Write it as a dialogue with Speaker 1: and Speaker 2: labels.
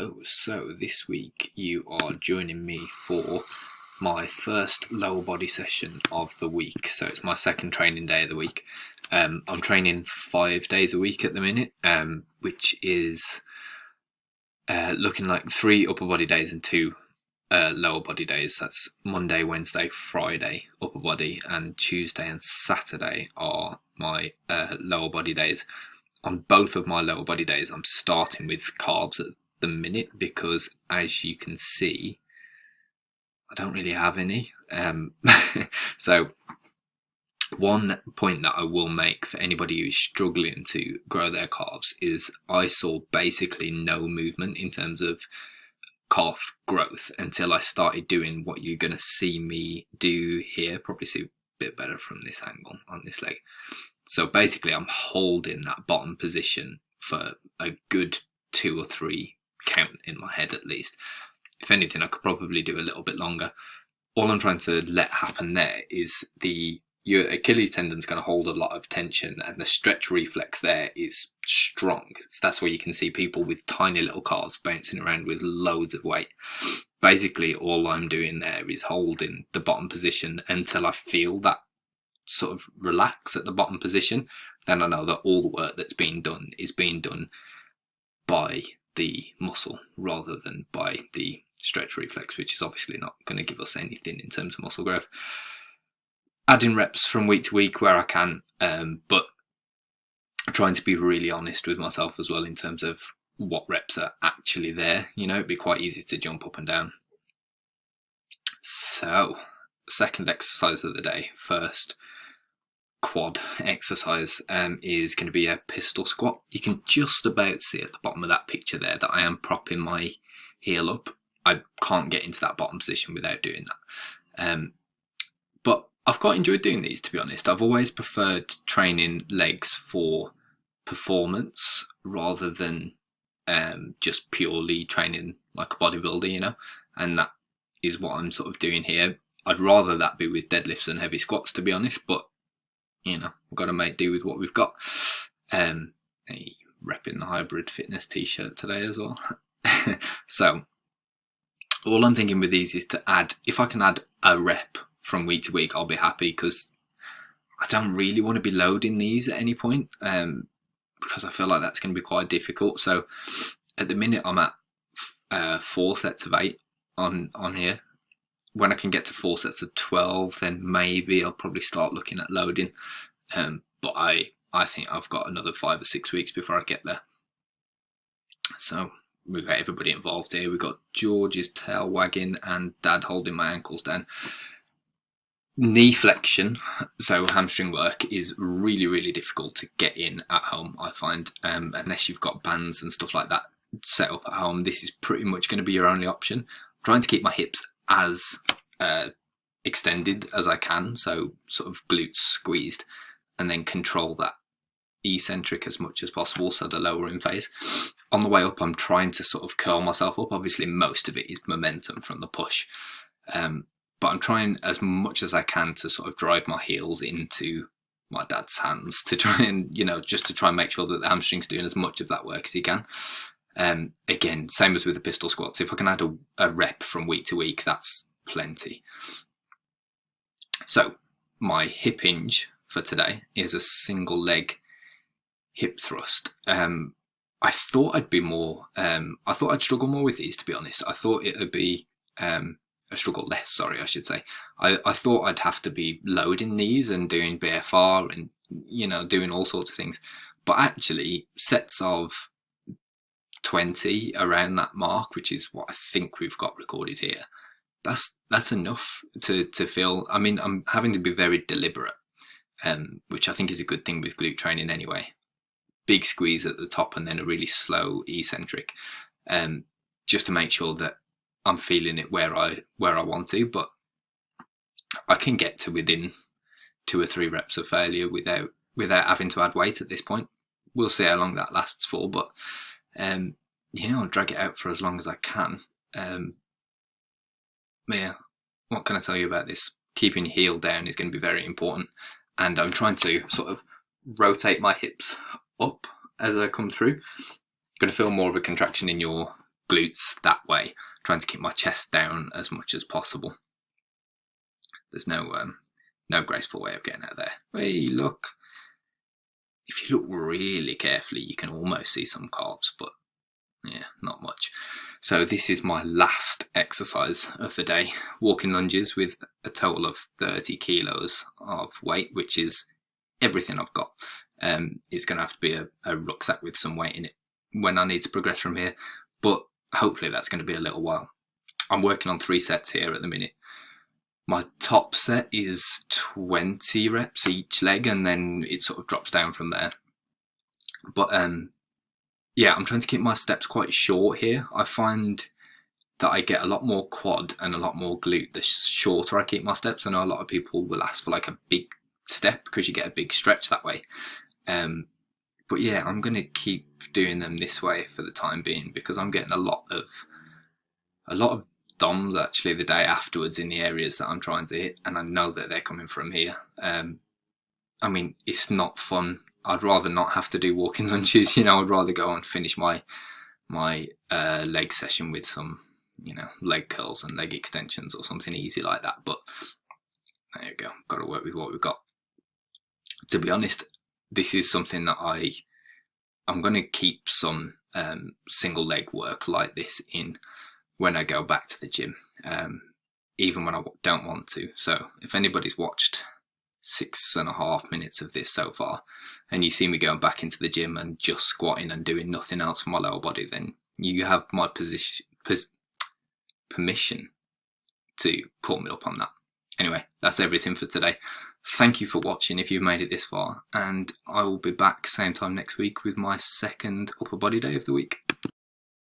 Speaker 1: Hello, so this week you are joining me for my first lower body session of the week. So it's my second training day of the week. I'm training 5 days a week at the minute, which is looking like 3 upper body days and 2 lower body days. That's Monday, Wednesday, Friday upper body, and Tuesday and Saturday are my lower body days. On both of my lower body days, I'm starting with carbs at the minute because, as you can see, I don't really have any. So one point that I will make for anybody who's struggling to grow their calves is I saw basically no movement in terms of calf growth until I started doing what you're going to see me do here. Probably see a bit better from this angle on this leg. So basically I'm holding that bottom position for a good 2 or 3 count in my head at least. If anything, I could probably do a little bit longer. All I'm trying to let happen there is your Achilles tendon is going to hold a lot of tension, and the stretch reflex there is strong. So that's where you can see people with tiny little calves bouncing around with loads of weight. Basically, all I'm doing there is holding the bottom position until I feel that sort of relax at the bottom position. Then I know that all the work that's being done is being done by the muscle rather than by the stretch reflex, which is obviously not going to give us anything in terms of muscle growth. Adding reps from week to week where I can, but trying to be really honest with myself as well in terms of what reps are actually there. You know, it'd be quite easy to jump up and down. So, second exercise of the day, first quad exercise, is going to be a pistol squat. You can just about see at the bottom of that picture there that I am propping my heel up. I can't get into that bottom position without doing that. But I've quite enjoyed doing these, to be honest. I've always preferred training legs for performance rather than just purely training like a bodybuilder, you know, and that is what I'm sort of doing here. I'd rather that be with deadlifts and heavy squats, to be honest, but you know, we've got to make do with what we've got. Repping the Hybrid Fitness t-shirt today as well. So all I'm thinking with these is to add, if I can add a rep from week to week, I'll be happy, because I don't really want to be loading these at any point, because I feel like that's going to be quite difficult. So at the minute I'm at 4 sets of 8 on here. When I can get to 4 sets of 12, then maybe I'll probably start looking at loading. But I think I've got another 5 or 6 weeks before I get there. So we've got everybody involved here. We've got George's tail wagging and Dad holding my ankles down. Knee flexion, so hamstring work, is really, really difficult to get in at home, I find, unless you've got bands and stuff like that set up at home. This is pretty much going to be your only option. I'm trying to keep my hips as extended as I can, so sort of glutes squeezed, and then control that eccentric as much as possible, so the lower in phase. On the way up, I'm trying to sort of curl myself up. Obviously most of it is momentum from the push, but I'm trying as much as I can to sort of drive my heels into my dad's hands to try and, you know, just to try and make sure that the hamstring's doing as much of that work as he can. Again, same as with the pistol squats. If I can add a rep from week to week, that's plenty. So my hip hinge for today is a single leg hip thrust. I thought I'd be more, I thought I'd struggle more with these, to be honest. I thought it would be a struggle less, sorry, I should say. I thought I'd have to be loading these and doing BFR and, you know, doing all sorts of things. But actually, sets of 20 around that mark, which is what I think we've got recorded here, that's enough to feel. I mean, I'm having to be very deliberate, which I think is a good thing with glute training anyway. Big squeeze at the top and then a really slow eccentric, just to make sure that I'm feeling it where I want to. But I can get to within 2 or 3 reps of failure without having to add weight at this point. We'll see how long that lasts for, but I'll drag it out for as long as I can. Yeah, what can I tell you about this? Keeping your heel down is going to be very important, and I'm trying to sort of rotate my hips up as I come through. Going to feel more of a contraction in your glutes that way, trying to keep my chest down as much as possible. There's no graceful way of getting out there. Hey, look. If you look really carefully, you can almost see some calves, but yeah, not much. So this is my last exercise of the day, walking lunges with a total of 30 kilos of weight, which is everything I've got. It's going to have to be a rucksack with some weight in it when I need to progress from here, but hopefully that's going to be a little while. I'm working on 3 sets here at the minute. My top set is 20 reps each leg, and then it sort of drops down from there. But yeah, I'm trying to keep my steps quite short here. I find that I get a lot more quad and a lot more glute the shorter I keep my steps. I know a lot of people will ask for like a big step because you get a big stretch that way. But yeah, I'm going to keep doing them this way for the time being, because I'm getting a lot of DOMs actually the day afterwards in the areas that I'm trying to hit, and I know that they're coming from here. I mean, it's not fun. I'd rather not have to do walking lunges, you know. I'd rather go and finish my leg session with some, you know, leg curls and leg extensions or something easy like that. But there you go, got to work with what we've got. To be honest, this is something that I'm going to keep some single leg work like this in when I go back to the gym, even when I don't want to. So if anybody's watched 6.5 minutes of this so far, and you see me going back into the gym and just squatting and doing nothing else for my lower body, then you have my permission to pull me up on that. Anyway, that's everything for today. Thank you for watching if you've made it this far, and I will be back same time next week with my second upper body day of the week.